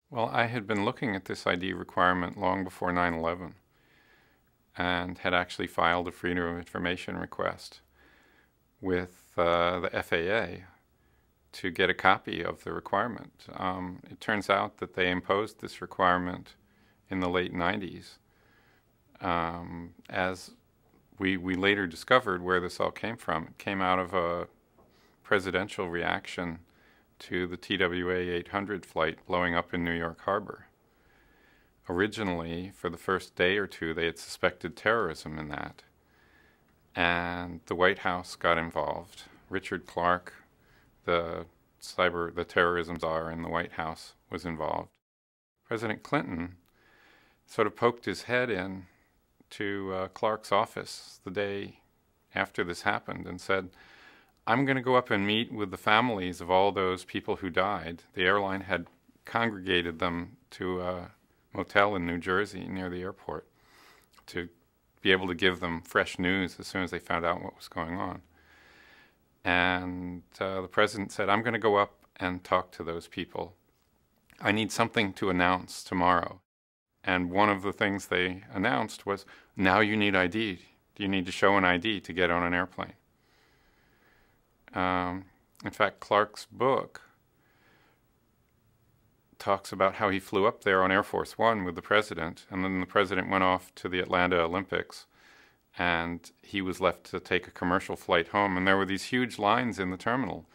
Well, I had been looking at this ID requirement long before 9/11 and had actually filed a Freedom of Information request with the FAA to get a copy of the requirement. It turns out that they imposed this requirement in the late 90s. As we later discovered where this all came from, it came out of a presidential reaction to the TWA 800 flight blowing up in New York Harbor. Originally, for the first day or two, they had suspected terrorism in that. And the White House got involved. Richard Clarke, the terrorism czar in the White House, was involved. President Clinton sort of poked his head in to Clarke's office the day after this happened and said, I'm going to go up and meet with the families of all those people who died. The airline had congregated them to a motel in New Jersey near the airport to be able to give them fresh news as soon as they found out what was going on. And the president said, I'm going to go up and talk to those people. I need something to announce tomorrow. And one of the things they announced was, now you need ID. You need to show an ID to get on an airplane. In fact, Clarke's book talks about how he flew up there on Air Force One with the president, and then the president went off to the Atlanta Olympics, and he was left to take a commercial flight home. And there were these huge lines in the terminal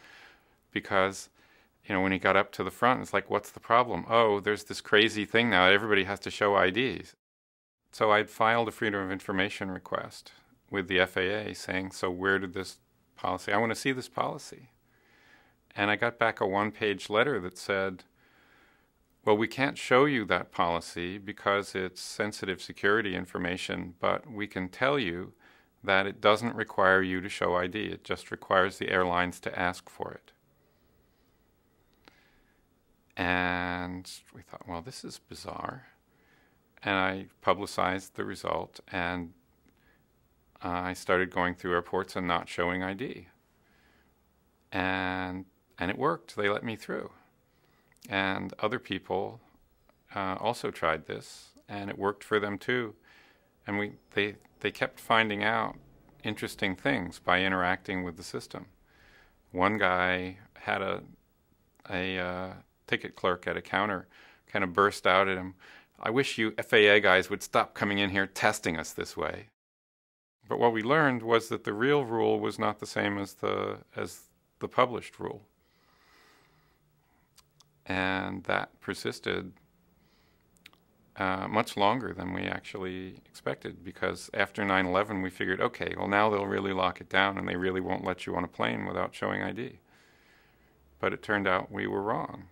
because, you know, when he got up to the front, it's like, what's the problem? Oh, there's this crazy thing now. Everybody has to show IDs. So I'd filed a Freedom of Information request with the FAA saying, so where did this policy, I want to see this policy. And I got back a one-page letter that said, well, we can't show you that policy because it's sensitive security information, but we can tell you that it doesn't require you to show ID. It just requires the airlines to ask for it. And we thought, well, this is bizarre. And I publicized the result, and I started going through airports and not showing ID. And it worked. They let me through. And other people also tried this, and it worked for them too. And they kept finding out interesting things by interacting with the system. One guy had a ticket clerk at a counter kind of burst out at him, I wish you FAA guys would stop coming in here testing us this way. But what we learned was that the real rule was not the same as the published rule. And that persisted much longer than we actually expected, because after 9/11 we figured, okay, well now they'll really lock it down and they really won't let you on a plane without showing ID. But it turned out we were wrong.